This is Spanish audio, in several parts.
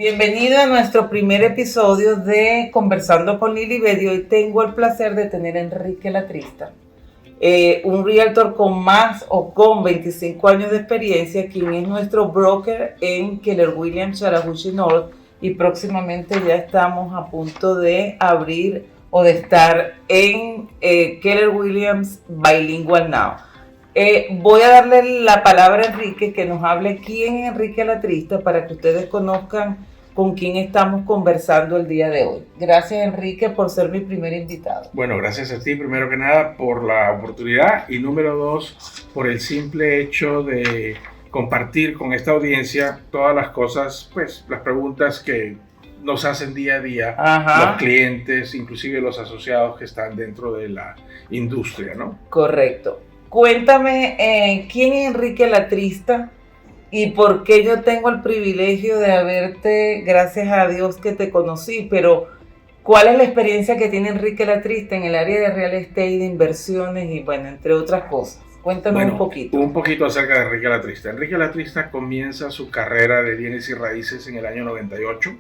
Bienvenido a nuestro primer episodio de Conversando con Lilibedio. Hoy tengo el placer de tener a Enrique Latrista, un realtor con más o con 25 años de experiencia, quien es nuestro broker en Keller Williams Chattahoochee North, y próximamente ya estamos a punto de abrir o de estar en Keller Williams Bilingual Now. Voy a darle la palabra a Enrique, que nos hable quién es Enrique Latrista, para que ustedes conozcan con quién estamos conversando el día de hoy. Gracias, Enrique, por ser mi primer invitado. Bueno, gracias a ti, primero que nada, por la oportunidad, y número dos, por el simple hecho de compartir con esta audiencia todas las cosas, pues las preguntas que nos hacen día a día los clientes, inclusive los asociados que están dentro de la industria, ¿no? Correcto. Cuéntame, ¿quién es Enrique Latrista y por qué yo tengo el privilegio de haberte, gracias a Dios que te conocí, pero cuál es la experiencia que tiene Enrique Latrista en el área de real estate, de inversiones y bueno, entre otras cosas? Cuéntanos un poquito. Un poquito acerca de Enrique Latrista. Enrique Latrista comienza su carrera de bienes y raíces en el año 98.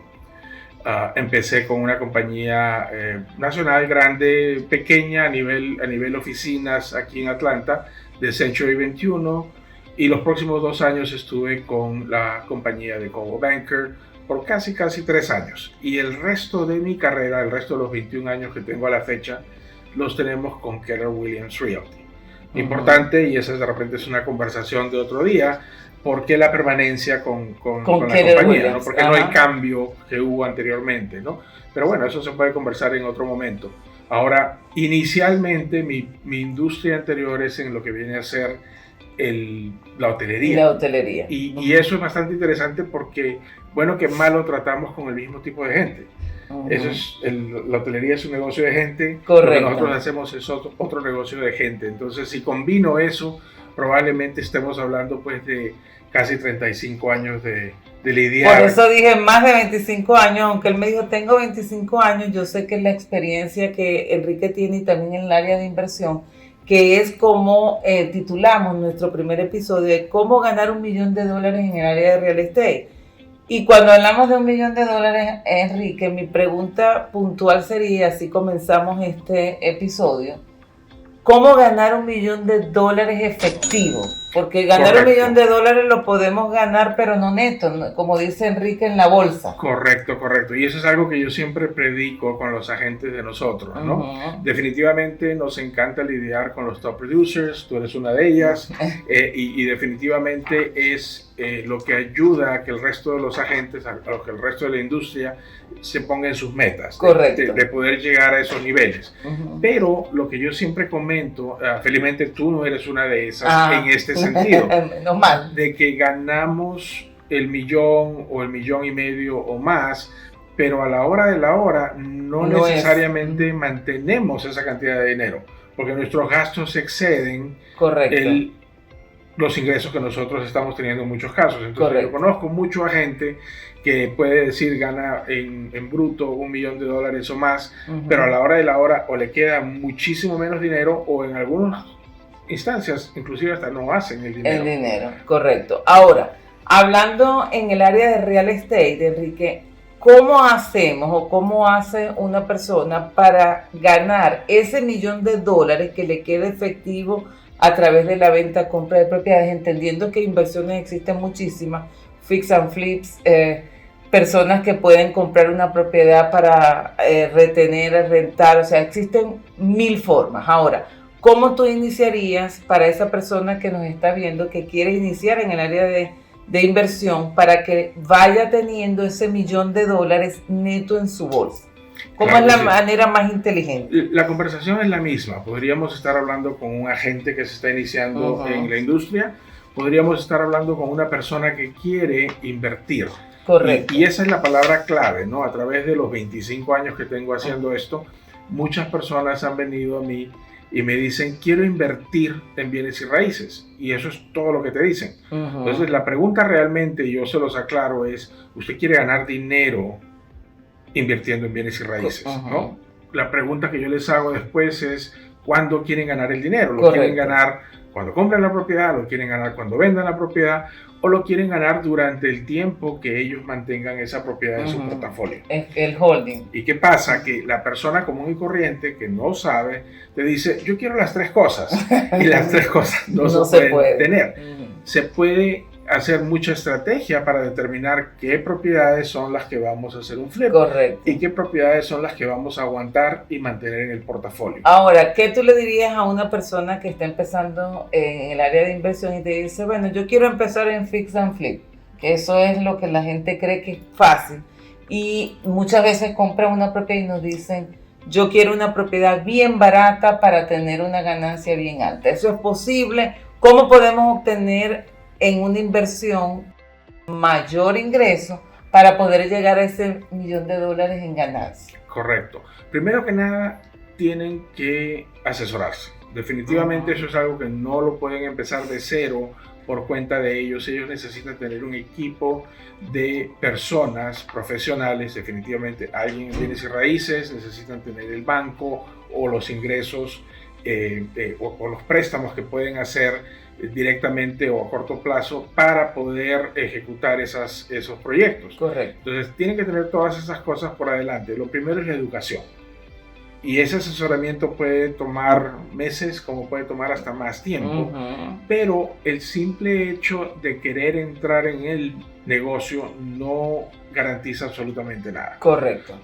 Empecé con una compañía nacional grande, pequeña a nivel oficinas aquí en Atlanta, de Century 21, y los próximos 2 años estuve con la compañía de Coldwell Banker por casi 3 años, y el resto de mi carrera, el resto de los 21 años que tengo a la fecha, los tenemos con Keller Williams Realty. Importante, y esa de repente es una conversación de otro día, ¿por qué la permanencia con la compañía? ¿No? Porque no hay cambio que hubo anteriormente, ¿no? Pero bueno, eso se puede conversar en otro momento. Ahora, inicialmente mi industria anterior es en lo que viene a ser la hotelería. La hotelería. Y eso es bastante interesante porque, bueno, que malo tratamos con el mismo tipo de gente. Eso es, la hotelería es un negocio de gente. Correcto. Lo que nosotros hacemos es otro negocio de gente. Entonces, si combino eso, probablemente estemos hablando pues de casi 35 años de lidiar. Por eso dije más de 25 años, aunque él me dijo tengo 25 años, yo sé que es la experiencia que Enrique tiene y también en el área de inversión, que es como titulamos nuestro primer episodio de cómo ganar $1 millón en el área de real estate. Y cuando hablamos de $1 millón, Enrique, mi pregunta puntual sería, así comenzamos este episodio, ¿cómo ganar $1 millón efectivo? Porque ganar $1 millón lo podemos ganar, pero no neto, como dice Enrique, en la bolsa. Correcto. Y eso es algo que yo siempre predico con los agentes de nosotros, ¿no? Definitivamente nos encanta lidiar con los top producers, tú eres una de ellas, y definitivamente es lo que ayuda a que el resto de los agentes, a que el resto de la industria se ponga en sus metas. Correcto. De poder llegar a esos niveles. Pero lo que yo siempre comento, felizmente tú no eres una de esas en este sentido, no mal, de que ganamos $1 millón o $1,5 millones o más, pero a la hora de la hora no necesariamente mantenemos esa cantidad de dinero, porque nuestros gastos exceden los ingresos que nosotros estamos teniendo en muchos casos. Entonces yo conozco mucho a gente que puede decir gana en bruto $1 millón o más, pero a la hora de la hora o le queda muchísimo menos dinero, o en algunas instancias inclusive hasta no hacen el dinero. Correcto. Ahora, hablando en el área de real estate, Enrique, ¿cómo hacemos o cómo hace una persona para ganar ese $1 millón que le quede efectivo a través de la venta, compra de propiedades, entendiendo que inversiones existen muchísimas, fix and flips, personas que pueden comprar una propiedad para retener, rentar, o sea, existen 1000 formas. Ahora, ¿cómo tú iniciarías para esa persona que nos está viendo, que quiere iniciar en el área de inversión, para que vaya teniendo ese $1 millón neto en su bolsa? ¿Cómo es la manera más inteligente? La conversación es la misma. Podríamos estar hablando con un agente que se está iniciando en la industria. Podríamos estar hablando con una persona que quiere invertir. Correcto. Y esa es la palabra clave, ¿no? A través de los 25 años que tengo haciendo esto, muchas personas han venido a mí y me dicen, quiero invertir en bienes y raíces. Y eso es todo lo que te dicen. Entonces, la pregunta realmente, y yo se los aclaro, es, ¿usted quiere ganar dinero invirtiendo en bienes y raíces? ¿No? La pregunta que yo les hago después es, ¿cuándo quieren ganar el dinero? ¿Lo quieren ganar cuando compren la propiedad, lo quieren ganar cuando vendan la propiedad, o lo quieren ganar durante el tiempo que ellos mantengan esa propiedad en su portafolio. El holding. ¿Y qué pasa? Que la persona común y corriente que no sabe, te dice, yo quiero las tres cosas, y las tres cosas no se pueden tener. Se puede hacer mucha estrategia para determinar qué propiedades son las que vamos a hacer un flip. Correcto. Y qué propiedades son las que vamos a aguantar y mantener en el portafolio. Ahora, ¿qué tú le dirías a una persona que está empezando en el área de inversión y te dice, bueno, yo quiero empezar en fix and flip? Que eso es lo que la gente cree que es fácil. Y muchas veces compran una propiedad y nos dicen, yo quiero una propiedad bien barata para tener una ganancia bien alta. ¿Eso es posible? ¿Cómo podemos obtener en una inversión mayor ingreso para poder llegar a ese $1.000.000 en ganancia? Correcto. Primero que nada, tienen que asesorarse. Definitivamente eso es algo que no lo pueden empezar de cero por cuenta de ellos. Ellos necesitan tener un equipo de personas profesionales, definitivamente alguien en bienes y raíces, necesitan tener el banco o los ingresos o los préstamos que pueden hacer directamente o a corto plazo para poder ejecutar esos proyectos. Correcto. Entonces tienen que tener todas esas cosas por adelante. Lo primero es la educación. Y ese asesoramiento puede tomar meses, como puede tomar hasta más tiempo. Pero el simple hecho de querer entrar en el negocio no garantiza absolutamente nada. Correcto.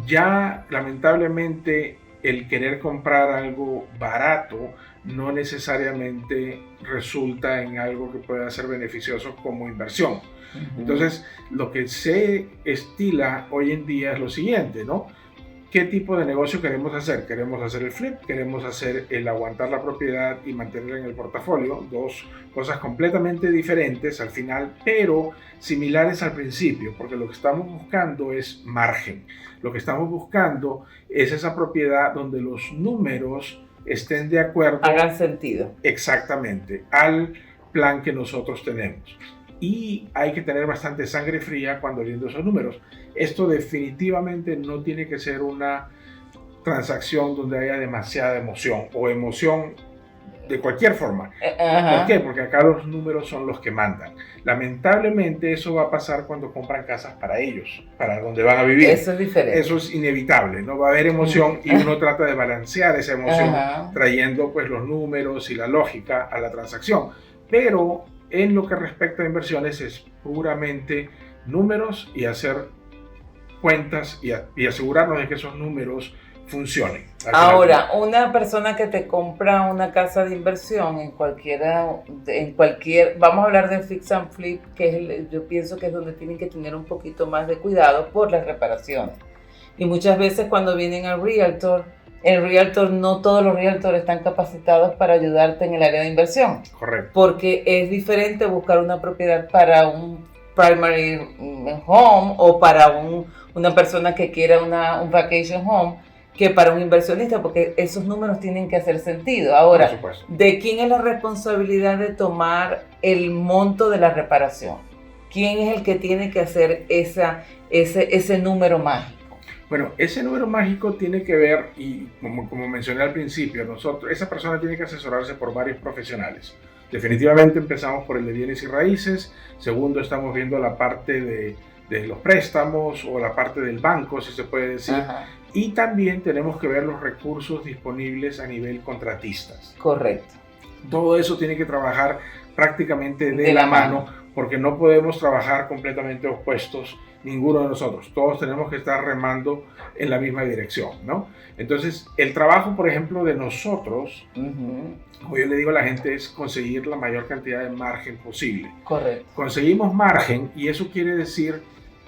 Ya lamentablemente el querer comprar algo barato no necesariamente resulta en algo que pueda ser beneficioso como inversión. Entonces, lo que se estila hoy en día es lo siguiente, ¿no? ¿Qué tipo de negocio queremos hacer? ¿Queremos hacer el flip? ¿Queremos hacer el aguantar la propiedad y mantenerla en el portafolio? Dos cosas completamente diferentes al final, pero similares al principio, porque lo que estamos buscando es margen. Lo que estamos buscando es esa propiedad donde los números estén de acuerdo. Hagan sentido. Exactamente, al plan que nosotros tenemos. Y hay que tener bastante sangre fría cuando viendo esos números. Esto definitivamente no tiene que ser una transacción donde haya demasiada emoción o emoción de cualquier forma. ¿Por qué? Porque acá los números son los que mandan. Lamentablemente eso va a pasar cuando compran casas para ellos, para donde van a vivir. Eso es diferente. Eso es inevitable, no va a haber emoción y uno trata de balancear esa emoción trayendo pues los números y la lógica a la transacción. Pero en lo que respecta a inversiones es puramente números y hacer cuentas y asegurarnos de que esos números funcionen. Ahora, una persona que te compra una casa de inversión en cualquier, vamos a hablar de fix and flip, que es yo pienso que es donde tienen que tener un poquito más de cuidado por las reparaciones. Y muchas veces cuando vienen al realtor, el realtor, no todos los realtors están capacitados para ayudarte en el área de inversión. Correcto. Porque es diferente buscar una propiedad para un primary home o para una persona que quiera un vacation home que para un inversionista, porque esos números tienen que hacer sentido. Ahora, ¿de quién es la responsabilidad de tomar el monto de la reparación? ¿Quién es el que tiene que hacer ese número mágico? Bueno, ese número mágico tiene que ver, y como mencioné al principio, esa persona tiene que asesorarse por varios profesionales. Definitivamente empezamos por el de bienes y raíces. Segundo, estamos viendo la parte de los préstamos o la parte del banco, si se puede decir. Y también tenemos que ver los recursos disponibles a nivel contratistas. Correcto. Todo eso tiene que trabajar prácticamente de la mano, porque no podemos trabajar completamente opuestos ninguno de nosotros. Todos tenemos que estar remando en la misma dirección, ¿no? Entonces, el trabajo, por ejemplo, de nosotros, como yo le digo a la gente, es conseguir la mayor cantidad de margen posible. Correcto. Conseguimos margen y eso quiere decir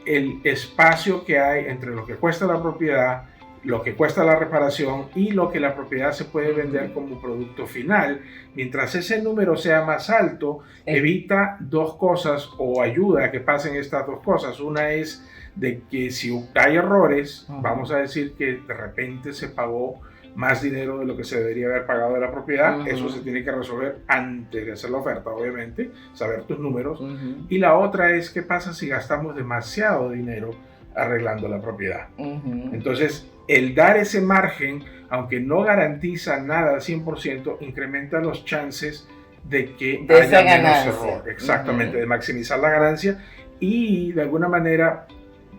el espacio que hay entre lo que cuesta la propiedad, lo que cuesta la reparación y lo que la propiedad se puede vender como producto final. Mientras ese número sea más alto, evita dos cosas o ayuda a que pasen estas dos cosas. Una es de que si hay errores, vamos a decir que de repente se pagó más dinero de lo que se debería haber pagado de la propiedad. Eso se tiene que resolver antes de hacer la oferta, obviamente, saber tus números. Y la otra es qué pasa si gastamos demasiado dinero arreglando la propiedad. Entonces, el dar ese margen, aunque no garantiza nada al 100%, incrementa los chances de que de haya esa menos ganancia. error. Exactamente, de maximizar la ganancia y de alguna manera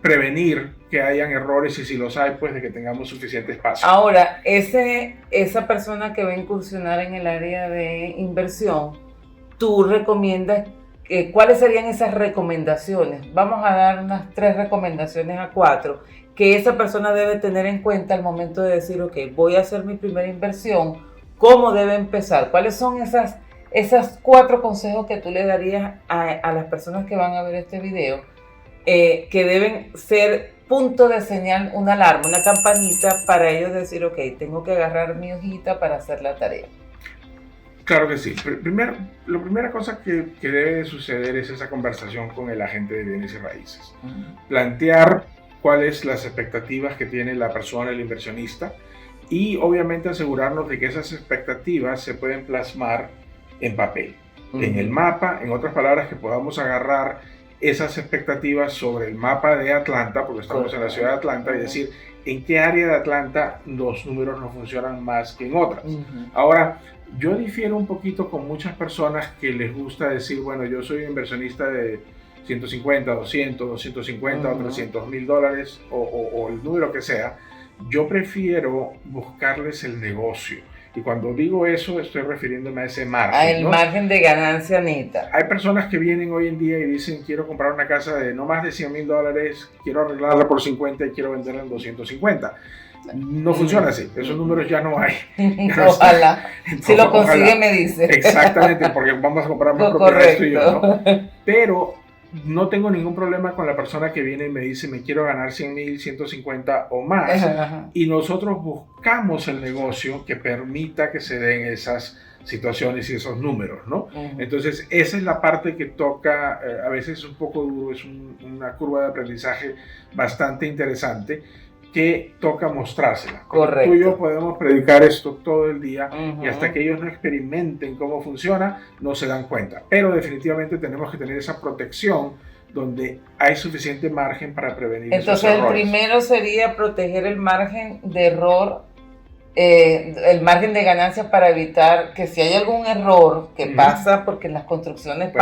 prevenir que hayan errores, y si los hay, pues de que tengamos suficiente espacio. Ahora, esa persona que va a incursionar en el área de inversión, tú recomiendas, ¿cuáles serían esas recomendaciones? Vamos a dar unas 3 recomendaciones a 4 que esa persona debe tener en cuenta al momento de decir, ok, voy a hacer mi primera inversión, ¿cómo debe empezar? ¿Cuáles son esas 4 consejos que tú le darías a las personas que van a ver este video, que deben ser punto de señal, una alarma, una campanita para ellos decir, ok, tengo que agarrar mi hojita para hacer la tarea? Claro que sí. La primera cosa que debe de suceder es esa conversación con el agente de bienes y raíces. Plantear cuáles las expectativas que tiene la persona, el inversionista, y obviamente asegurarnos de que esas expectativas se pueden plasmar en papel, en el mapa, en otras palabras, que podamos agarrar esas expectativas sobre el mapa de Atlanta, porque estamos en la ciudad de Atlanta, y decir en qué área de Atlanta los números no funcionan más que en otras. Ahora, yo difiero un poquito con muchas personas que les gusta decir, bueno, yo soy inversionista de 150, 200, 250 o 300 mil dólares o el número que sea. Yo prefiero buscarles el negocio. Y cuando digo eso, estoy refiriéndome a ese margen. El margen de ganancia neta. Hay personas que vienen hoy en día y dicen, quiero comprar una casa de no más de 100 mil dólares, quiero arreglarla por 50 y quiero venderla en 250. No funciona así, esos números ya no hay. Ojalá. Si lo consigue, me dice. Exactamente, porque vamos a comprar más propiedades tú y yo, ¿no? Pero no tengo ningún problema con la persona que viene y me dice, me quiero ganar 100 mil, 150 o más. Y nosotros buscamos el negocio que permita que se den esas situaciones y esos números, ¿no? Entonces, esa es la parte que toca, a veces es un poco duro, es una curva de aprendizaje bastante interesante, que toca mostrársela. Correcto. Tú y yo podemos predicar esto todo el día y hasta que ellos no experimenten cómo funciona, no se dan cuenta. Pero definitivamente tenemos que tener esa protección donde hay suficiente margen para prevenir esos errores. Entonces, el primero sería proteger el margen de error, el margen de ganancia, para evitar que si hay algún error que pasa, porque en las construcciones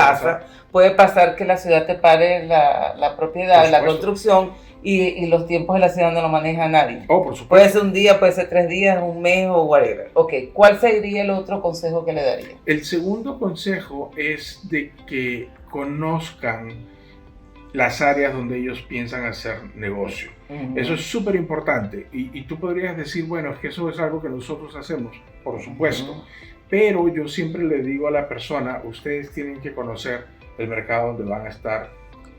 puede pasar que la ciudad te pare la propiedad, la construcción, y los tiempos de la ciudad no lo maneja nadie. Oh, por supuesto. Puede ser un día, puede ser 3 días, un mes o whatever. Ok, ¿cuál sería el otro consejo que le daría? El segundo consejo es de que conozcan las áreas donde ellos piensan hacer negocio. Eso es súper importante. Y tú podrías decir, bueno, es que eso es algo que nosotros hacemos, por supuesto. Pero yo siempre le digo a la persona, ustedes tienen que conocer el mercado donde van a estar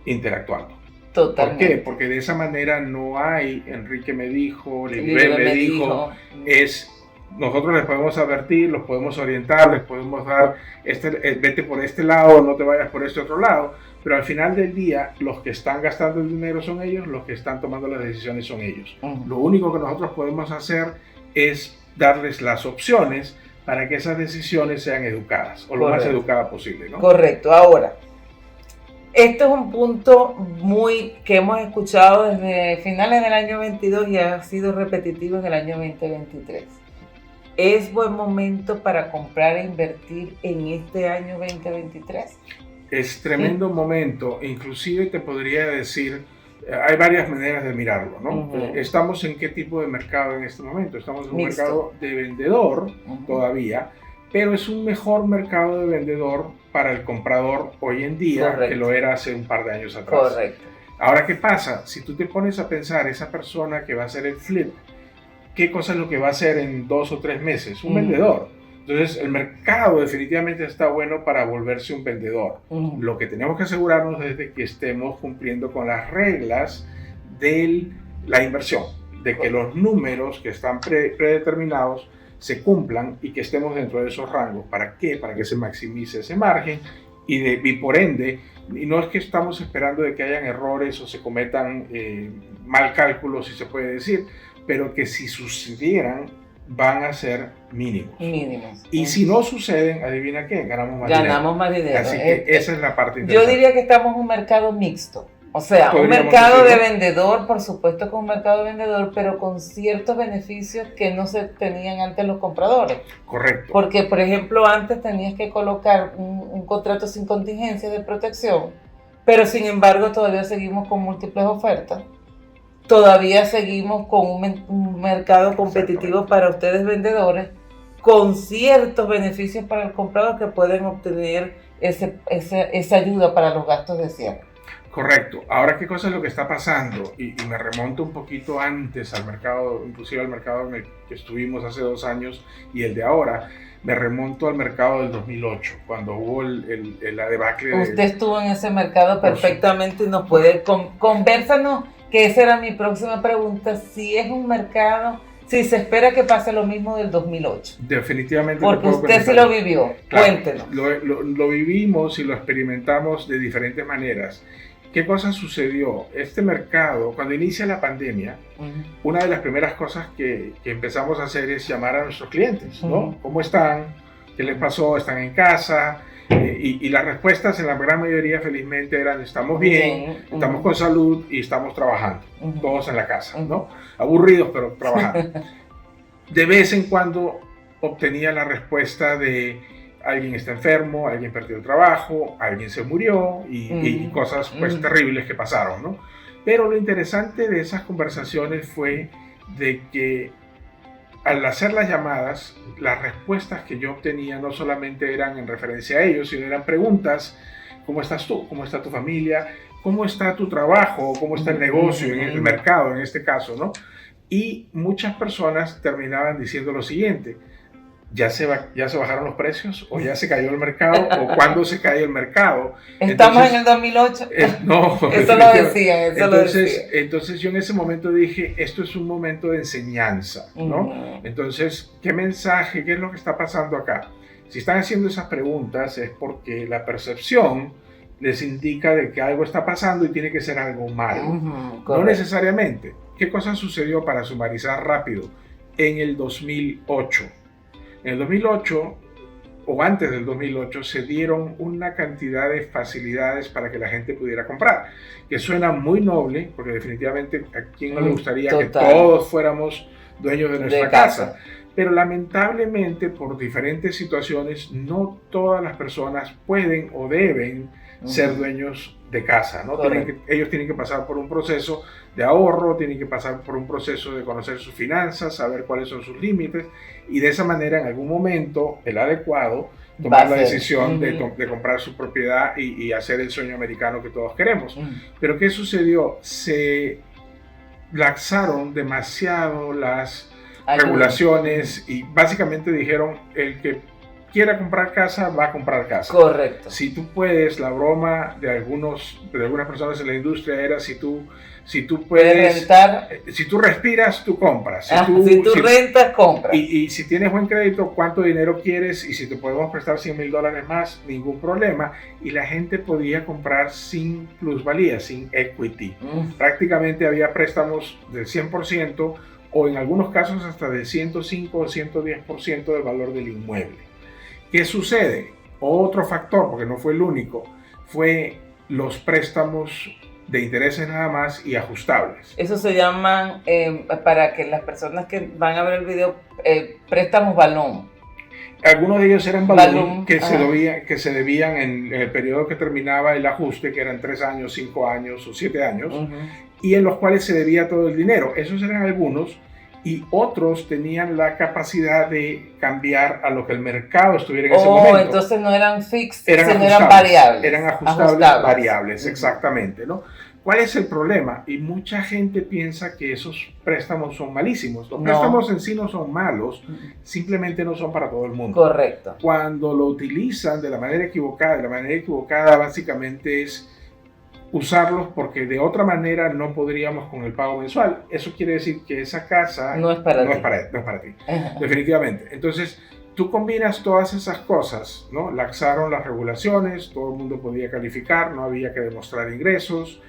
interactuando. Totalmente. ¿Por qué? Porque de esa manera no hay Enrique me dijo, Libre me dijo, nosotros les podemos advertir, los podemos orientar, les podemos dar, vete por este lado, no te vayas por este otro lado, pero al final del día los que están gastando el dinero son ellos, los que están tomando las decisiones son ellos. Lo único que nosotros podemos hacer es darles las opciones para que esas decisiones sean educadas, o lo más educadas posible, ¿no? Correcto. Ahora, esto es un punto que hemos escuchado desde finales del año 22 y ha sido repetitivo en el año 2023. ¿Es buen momento para comprar e invertir en este año 2023? Es tremendo momento, inclusive te podría decir, hay varias maneras de mirarlo, ¿no? Estamos en qué tipo de mercado en este momento, estamos en un mercado de vendedor todavía, pero es un mejor mercado de vendedor para el comprador hoy en día que lo era hace un par de años atrás. Correcto. Ahora, ¿qué pasa? Si tú te pones a pensar, esa persona que va a hacer el flip, ¿qué cosa es lo que va a hacer en 2 o 3 meses? Un vendedor. Entonces, el mercado definitivamente está bueno para volverse un vendedor. Lo que tenemos que asegurarnos es de que estemos cumpliendo con las reglas de la inversión, de que los números que están predeterminados se cumplan y que estemos dentro de esos rangos. ¿Para qué? Para que se maximice ese margen y por ende, y no es que estamos esperando de que hayan errores o se cometan mal cálculos, si se puede decir, pero que si sucedieran van a ser mínimos. Y si no suceden, adivina qué, ganamos más dinero. Ganamos más dinero. Así que esa es la parte interesante. Yo diría que estamos en un mercado mixto. O sea, un podríamos mercado de decirlo. vendedor, por supuesto que un mercado de vendedor, pero con ciertos beneficios que no se tenían antes los compradores. Correcto. Porque, por ejemplo, antes tenías que colocar un contrato sin contingencia de protección, pero sin embargo todavía seguimos con múltiples ofertas. Todavía seguimos con un mercado competitivo para ustedes vendedores, con ciertos beneficios para el comprador que pueden obtener esa ayuda para los gastos de cierre. Correcto. Ahora, ¿qué cosa es lo que está pasando? Y me remonto un poquito antes al mercado, inclusive al mercado en el que estuvimos hace 2 años y el de ahora. Me remonto al mercado del 2008, cuando hubo la debacle. Usted estuvo en ese mercado perfectamente y nos puede convérsanos, que esa era mi próxima pregunta, si es un mercado, si se espera que pase lo mismo del 2008. Definitivamente. Porque usted sí lo vivió, claro, cuéntenos. Lo vivimos y lo experimentamos de diferentes maneras. ¿Qué cosa sucedió? Este mercado, cuando inicia la pandemia, una de las primeras cosas que empezamos a hacer es llamar a nuestros clientes, ¿no? ¿Cómo están? ¿Qué les pasó? ¿Están en casa? Y las respuestas en la gran mayoría felizmente eran: estamos bien, estamos con salud y estamos trabajando, todos en la casa, ¿no? Aburridos, pero trabajando. De vez en cuando obtenía la respuesta de: alguien está enfermo, alguien perdió el trabajo, alguien se murió y cosas pues terribles que pasaron, ¿no? Pero lo interesante de esas conversaciones fue de que al hacer las llamadas, las respuestas que yo obtenía no solamente eran en referencia a ellos, sino eran preguntas: ¿cómo estás tú? ¿Cómo está tu familia? ¿Cómo está tu trabajo? ¿Cómo está el negocio, en el mercado en este caso, ¿no? Y muchas personas terminaban diciendo lo siguiente: ¿Ya se bajaron los precios? ¿O ya se cayó el mercado? ¿O cuándo se cae el mercado? ¿Estamos entonces, en el 2008? No. Eso lo decían, entonces yo en ese momento dije: esto es un momento de enseñanza, ¿no? Entonces, ¿qué mensaje? ¿Qué es lo que está pasando acá? Si están haciendo esas preguntas es porque la percepción les indica de que algo está pasando y tiene que ser algo malo. No necesariamente. ¿Qué cosa sucedió, para sumarizar rápido? En el 2008. En el 2008, o antes del 2008, se dieron una cantidad de facilidades para que la gente pudiera comprar, que suena muy noble, porque definitivamente a quién no le gustaría que todos fuéramos dueños de nuestra casa. Pero lamentablemente, por diferentes situaciones, no todas las personas pueden o deben ser dueños de casa, ¿no? Ellos tienen que pasar por un proceso de ahorro, tienen que pasar por un proceso de conocer sus finanzas, saber cuáles son sus límites, y de esa manera, en algún momento, el adecuado, tomar la decisión de comprar su propiedad y hacer el sueño americano que todos queremos. Pero ¿qué sucedió? Se laxaron demasiado las regulaciones y básicamente dijeron: el que quiera comprar casa, va a comprar casa. Correcto. Si tú puedes, la broma de algunas personas en la industria era: si tú puedes rentar, si tú respiras, tú compras. Si tú rentas, compras. Y si tienes buen crédito, ¿cuánto dinero quieres? Y si te podemos prestar $100,000 más, ningún problema. Y la gente podía comprar sin plusvalía, sin equity. Prácticamente había préstamos del 100%, o en algunos casos hasta del 105 o 110% del valor del inmueble. ¿Qué sucede? Otro factor, porque no fue el único, fue los préstamos de intereses nada más y ajustables. Eso se llaman, para que las personas que van a ver el video, préstamos balón. Algunos de ellos eran balón que se debían en el periodo que terminaba el ajuste, que eran 3 años, 5 años o 7 años, y en los cuales se debía todo el dinero. Esos eran algunos, y otros tenían la capacidad de cambiar a lo que el mercado estuviera en ese momento. Entonces no eran fixed, sino eran variables. Eran ajustables. Variables, exactamente, ¿no? ¿Cuál es el problema? Y mucha gente piensa que esos préstamos son malísimos. Los préstamos en sí no son malos, simplemente no son para todo el mundo. Correcto. Cuando lo utilizan de la manera equivocada básicamente es usarlos porque de otra manera no podríamos con el pago mensual. Eso quiere decir que esa casa no es para ti. Definitivamente. Entonces, tú combinas todas esas cosas, ¿no? Laxaron las regulaciones, todo el mundo podía calificar, no había que demostrar ingresos.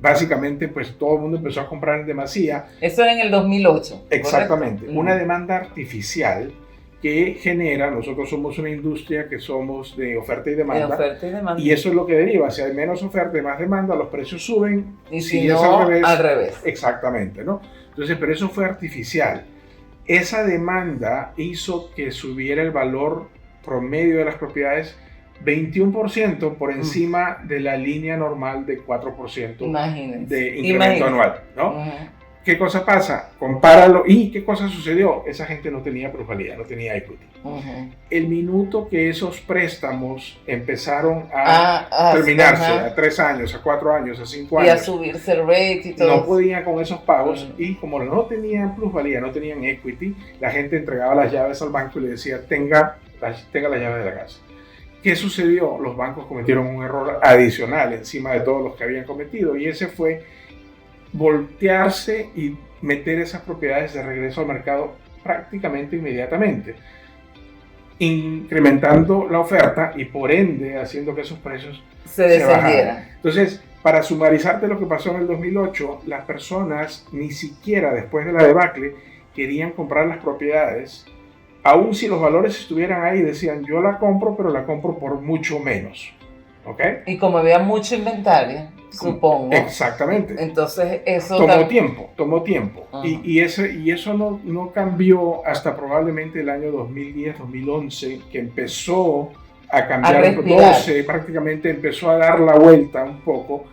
Básicamente, pues todo el mundo empezó a comprar en demasía. Eso en el 2008. Exactamente. ¿Correcto? Una demanda artificial que genera, nosotros somos una industria que somos de oferta y demanda, De oferta y demanda. y eso es lo que deriva, si hay menos oferta y más demanda, los precios suben, Y si es no, al revés. Exactamente, ¿no? Entonces, pero eso fue artificial. Esa demanda hizo que subiera el valor promedio de las propiedades 21% por encima de la línea normal de 4% Imagínense. de incremento anual, ¿no? Uh-huh. ¿Qué cosa pasa? Compáralo. ¿Y qué cosa sucedió? Esa gente no tenía plusvalía, no tenía equity. Uh-huh. El minuto que esos préstamos empezaron a terminarse, a 3 años, a 4 años, a 5 años. Y a subirse el rate y todo. No podían con esos pagos, Uh-huh. y como no tenían plusvalía, no tenían equity, la gente entregaba las llaves al banco y le decía, tenga las llaves de la casa. ¿Qué sucedió? Los bancos cometieron un error adicional encima de todos los que habían cometido, y ese fue voltearse y meter esas propiedades de regreso al mercado prácticamente inmediatamente, incrementando la oferta y por ende haciendo que esos precios se descendieran. bajaran. Entonces, para sumarizarte lo que pasó en el 2008, las personas ni siquiera después de la debacle querían comprar las propiedades, aun si los valores estuvieran ahí, decían yo la compro, pero la compro por mucho menos. ¿Ok? Y como había mucho inventario, supongo. Exactamente. Entonces eso tomó tiempo. Uh-huh. Y eso no cambió hasta probablemente el año 2010, 2011, que empezó a cambiar, 12 prácticamente empezó a dar la vuelta un poco,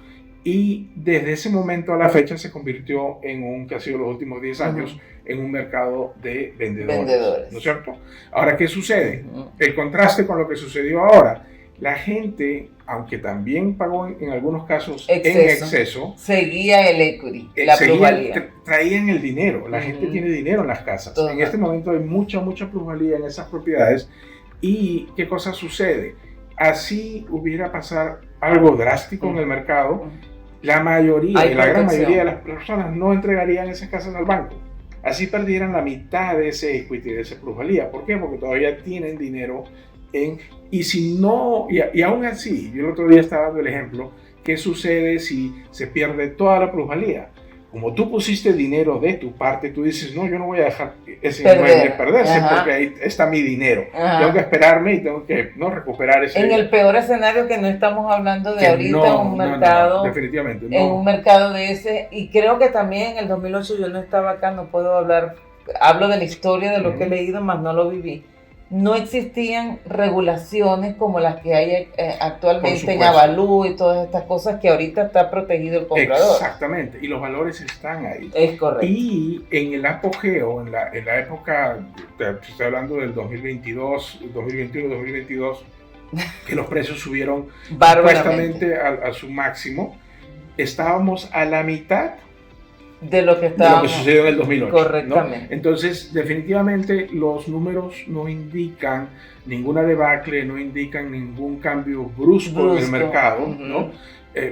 y desde ese momento a la fecha se convirtió en un, que ha sido los últimos 10 años, uh-huh, en un mercado de vendedores. ¿No es cierto? Ahora, ¿qué sucede? Uh-huh. El contraste con lo que sucedió ahora. La gente, aunque también pagó en algunos casos en exceso, seguía el equity, la plusvalía. Traían el dinero. La gente tiene dinero en las casas. Todo. En este momento hay mucha plusvalía en esas propiedades. ¿Y qué cosa sucede? Así hubiera pasado algo drástico en el mercado, la gran mayoría de las personas no entregarían esas casas al banco. Así perdieran la mitad de ese equity, de esa plusvalía. ¿Por qué? Porque todavía tienen dinero y si no, y aún así, yo el otro día estaba dando el ejemplo, ¿qué sucede si se pierde toda la plusvalía? Como tú pusiste dinero de tu parte, tú dices, no, yo no voy a dejar ese inmueble perderse, ajá, porque ahí está mi dinero. Ajá. Tengo que esperarme y tengo que recuperar ese dinero. En el peor escenario, que no estamos hablando de ahorita, un mercado, definitivamente no. En un mercado de ese, y creo que también en el 2008 yo no estaba acá, no puedo hablo de la historia de lo que he leído, más no lo viví. No existían regulaciones como las que hay actualmente en Avalú y todas estas cosas, que ahorita está protegido el comprador. Exactamente, y los valores están ahí. Es correcto. Y en el apogeo, en la época, estoy hablando del 2022, 2021, 2022, que los precios subieron supuestamente a su máximo, estábamos a la mitad de lo que sucedió en el 2008. Correctamente. ¿No? Entonces, definitivamente los números no indican ninguna debacle, no indican ningún cambio brusco en el mercado, uh-huh, ¿no?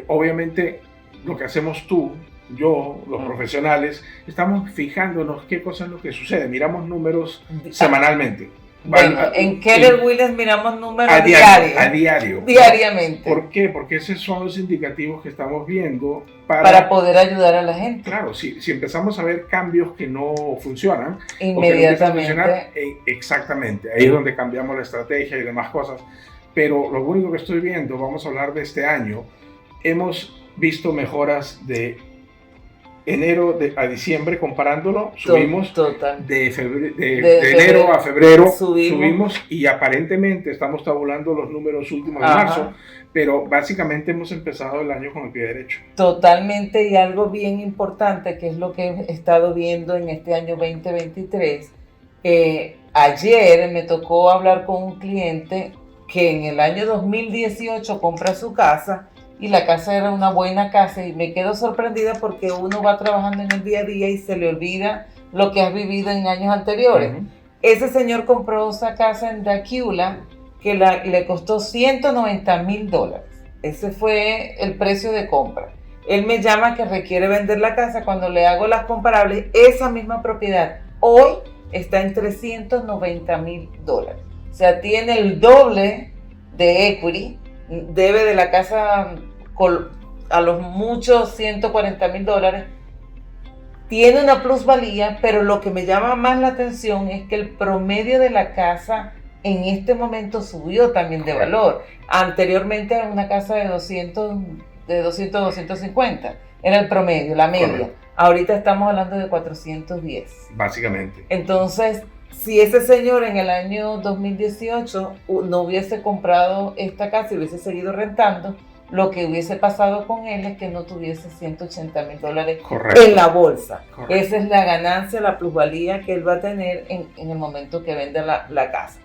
Obviamente, lo que hacemos tú, yo, los profesionales, estamos fijándonos qué cosa es lo que sucede. Miramos números semanalmente. Bueno, en Keller Williams miramos números diariamente. ¿Por qué? Porque esos son los indicativos que estamos viendo para poder ayudar a la gente. Claro, si empezamos a ver cambios que no funcionan, inmediatamente. Exactamente, ahí es donde cambiamos la estrategia y demás cosas. Pero lo único que estoy viendo, vamos a hablar de este año, hemos visto mejoras de enero a diciembre, comparándolo, subimos. Total. De enero a febrero subimos, y aparentemente estamos tabulando los números últimos de marzo, pero básicamente hemos empezado el año con el pie derecho. Totalmente, y algo bien importante, que es lo que he estado viendo en este año 2023, ayer me tocó hablar con un cliente que en el año 2018 compra su casa, y la casa era una buena casa, y me quedo sorprendida porque uno va trabajando en el día a día y se le olvida lo que has vivido en años anteriores. Uh-huh. Ese señor compró esa casa en Dacula que le costó $190,000. Ese fue el precio de compra. Él me llama que requiere vender la casa. Cuando le hago las comparables, esa misma propiedad hoy está en $390,000. O sea, tiene el doble de equity. Debe de la casa a los muchos $140,000, tiene una plusvalía, pero lo que me llama más la atención es que el promedio de la casa en este momento subió también de valor. Anteriormente era una casa de 200, 250, era el promedio, la media. Correcto. Ahorita estamos hablando de 410. Básicamente. Entonces, si ese señor en el año 2018 no hubiese comprado esta casa y hubiese seguido rentando, lo que hubiese pasado con él es que no tuviese $180,000 Correcto. en la bolsa. Correcto. Esa es la ganancia, la plusvalía que él va a tener en el momento que vende la casa.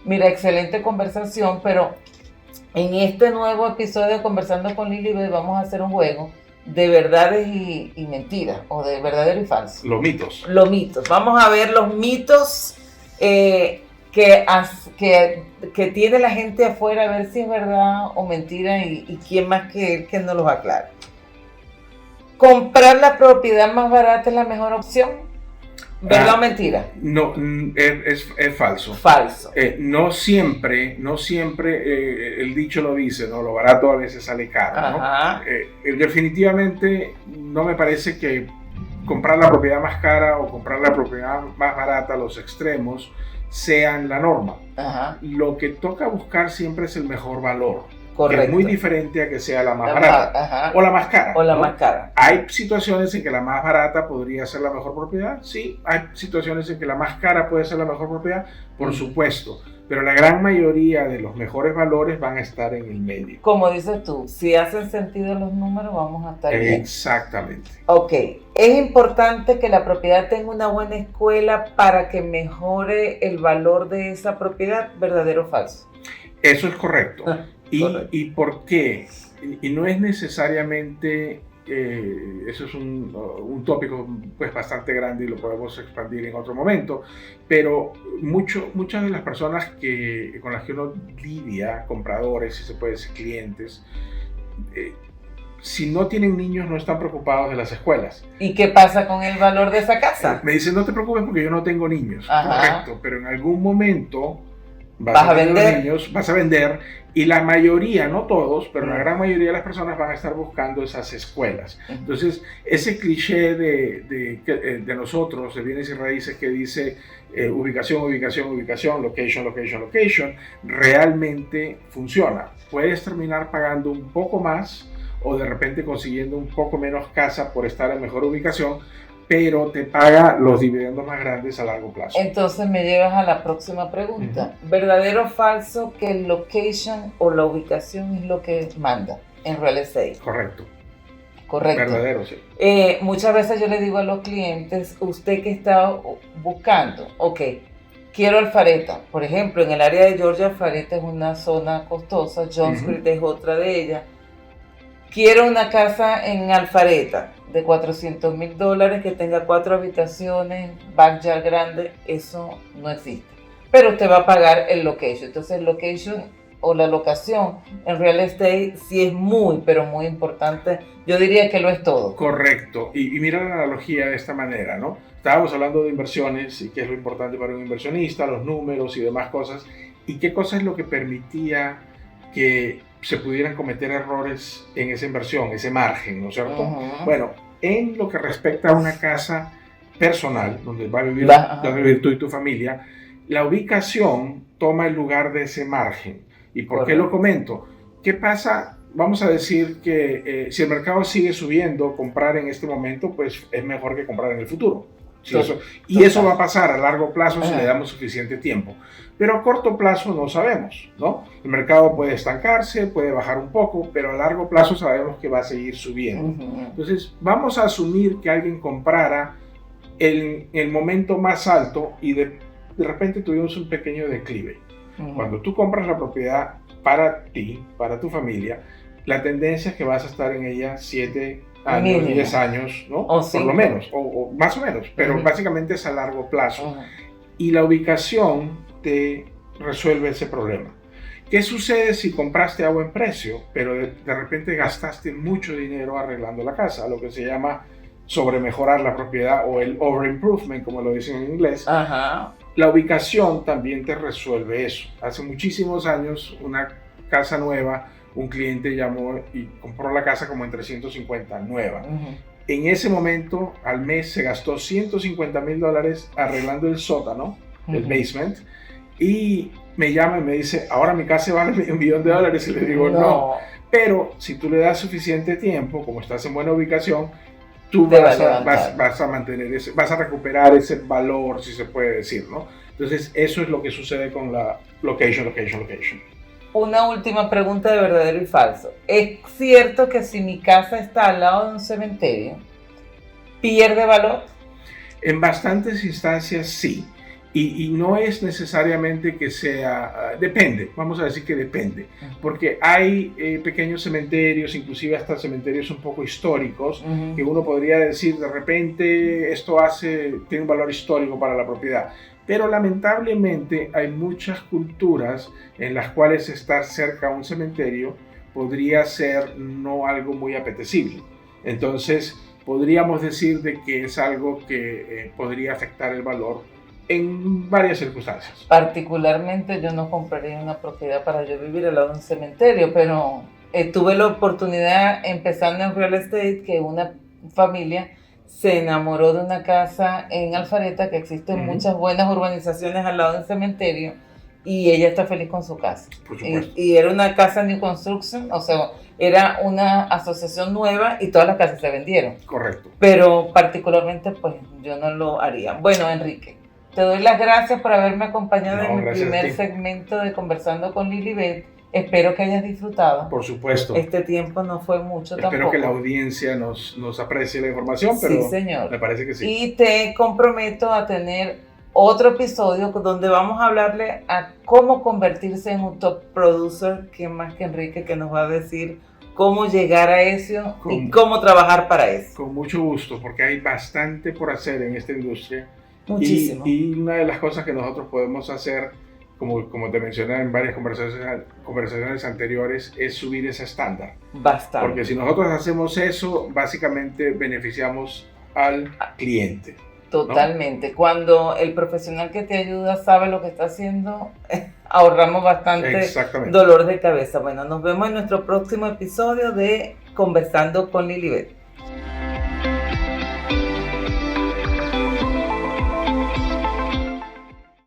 Mira, excelente conversación, pero en este nuevo episodio de Conversando con Lili vamos a hacer un juego de verdades y mentiras, o de verdadero y falso. Los mitos. Los mitos. Vamos a ver los mitos que tiene la gente afuera, a ver si es verdad o mentira y quién más que él que nos los aclare. ¿Comprar la propiedad más barata es la mejor opción? ¿Verdad o mentira? No, es falso. Falso. No siempre el dicho lo dice, ¿no? Lo barato a veces sale caro, ¿no? Definitivamente no me parece que comprar la propiedad más cara o comprar la propiedad más barata, los extremos, sean la norma. Ajá. Lo que toca buscar siempre es el mejor valor. Correcto. Que es muy diferente a que sea la más barata. Ajá. O la más cara. O la ¿no? más cara. Hay situaciones en que la más barata podría ser la mejor propiedad, sí. Hay situaciones en que la más cara puede ser la mejor propiedad, por supuesto. Pero la gran mayoría de los mejores valores van a estar en el medio. Como dices tú, si hacen sentido los números, vamos a estar bien. Exactamente. Ok. Es importante que la propiedad tenga una buena escuela para que mejore el valor de esa propiedad, ¿verdadero o falso? Eso es correcto. Correcto. ¿Y por qué? Y no es necesariamente, eso es un tópico pues bastante grande y lo podemos expandir en otro momento, pero muchas de las personas con las que uno lidia, compradores, si se puede decir clientes, si no tienen niños no están preocupados de las escuelas. ¿Y qué pasa con el valor de esa casa? Me dicen, no te preocupes porque yo no tengo niños. Ajá. Correcto, pero en algún momento vas a tener vender. Niños, vas a vender, y la mayoría, no todos, pero la gran mayoría de las personas van a estar buscando esas escuelas. Entonces, ese cliché de nosotros, de bienes y raíces, que dice ubicación, ubicación, ubicación, location, location, location, realmente funciona. Puedes terminar pagando un poco más o de repente consiguiendo un poco menos casa por estar en mejor ubicación, pero te paga los dividendos más grandes a largo plazo. Entonces me llevas a la próxima pregunta. ¿Verdadero o falso que el location o la ubicación es lo que manda en real estate? Correcto. Correcto. Verdadero, sí. Muchas veces yo le digo a los clientes, usted que está buscando, ok, quiero Alpharetta. Por ejemplo, en el área de Georgia, Alpharetta es una zona costosa, John Street es otra de ellas. Quiero una casa en Alpharetta de $400,000 que tenga 4 habitaciones, backyard grande, eso no existe. Pero usted va a pagar el location. Entonces el location o la locación en real estate sí es muy, pero muy importante. Yo diría que lo es todo. Correcto. Y mira la analogía de esta manera, ¿no? Estábamos hablando de inversiones y qué es lo importante para un inversionista, los números y demás cosas. ¿Y qué cosa es lo que permitía que se pudieran cometer errores en esa inversión, ese margen, ¿no es cierto? Bueno, en lo que respecta a una casa personal, donde va a vivir tú y tu familia, la ubicación toma el lugar de ese margen. ¿Y por qué lo comento? ¿Qué pasa? Vamos a decir que si el mercado sigue subiendo, comprar en este momento, pues es mejor que comprar en el futuro. Sí, eso va a pasar a largo plazo si le damos suficiente tiempo. Pero a corto plazo no sabemos, ¿no? El mercado puede estancarse, puede bajar un poco, pero a largo plazo sabemos que va a seguir subiendo. Entonces, vamos a asumir que alguien comprara en el momento más alto y de repente tuvimos un pequeño declive. Cuando tú compras la propiedad para ti, para tu familia, la tendencia es que vas a estar en ella 7 años, 10 años, ¿no? Por lo menos, o más o menos, pero básicamente es a largo plazo. Y la ubicación te resuelve ese problema. ¿Qué sucede si compraste a buen precio, pero de repente gastaste mucho dinero arreglando la casa? Lo que se llama sobremejorar la propiedad o el overimprovement, como lo dicen en inglés. La ubicación también te resuelve eso. Hace muchísimos años, una casa nueva, un cliente llamó y compró la casa como en 350, nueva. En ese momento, al mes, se gastó $150,000 arreglando el sótano, el basement, y me llama y me dice, ahora mi casa vale $1,000,000, y le digo, no. Pero si tú le das suficiente tiempo, como estás en buena ubicación, tú vas a mantener vas a recuperar ese valor, si se puede decir, ¿no? Entonces, eso es lo que sucede con la location. Una última pregunta de verdadero y falso. ¿Es cierto que si mi casa está al lado de un cementerio, pierde valor? En bastantes instancias sí. Y no es necesariamente que sea, depende, vamos a decir que depende, porque hay pequeños cementerios, inclusive hasta cementerios un poco históricos, que uno podría decir de repente esto tiene un valor histórico para la propiedad. Pero lamentablemente hay muchas culturas en las cuales estar cerca a un cementerio podría ser no algo muy apetecible. Entonces podríamos decir de que es algo que podría afectar el valor en varias circunstancias. Particularmente yo no compraría una propiedad para yo vivir al lado de un cementerio, pero tuve la oportunidad empezando en real estate que una familia se enamoró de una casa en Alpharetta, que existen muchas buenas urbanizaciones al lado del cementerio, y ella está feliz con su casa. Por supuesto. Y era una casa New Construction, o sea, era una asociación nueva y todas las casas se vendieron. Correcto. Pero particularmente, pues, yo no lo haría. Bueno, Enrique, te doy las gracias por haberme acompañado en mi primer segmento de Conversando con Lilibet. Espero que hayas disfrutado. Por supuesto. Este tiempo no fue mucho tampoco. Espero que la audiencia nos aprecie la información, pero sí, señor. Me parece que sí. Y te comprometo a tener otro episodio donde vamos a hablarle a cómo convertirse en un top producer, que más que Enrique, que nos va a decir cómo llegar a eso y cómo trabajar para eso. Con mucho gusto, porque hay bastante por hacer en esta industria. Muchísimo. Y una de las cosas que nosotros podemos hacer, como te mencioné en varias conversaciones anteriores, es subir ese estándar. Bastante. Porque si nosotros hacemos eso, básicamente beneficiamos al cliente. Totalmente. ¿No? Cuando el profesional que te ayuda sabe lo que está haciendo, ahorramos bastante dolor de cabeza. Bueno, nos vemos en nuestro próximo episodio de Conversando con Lilibet.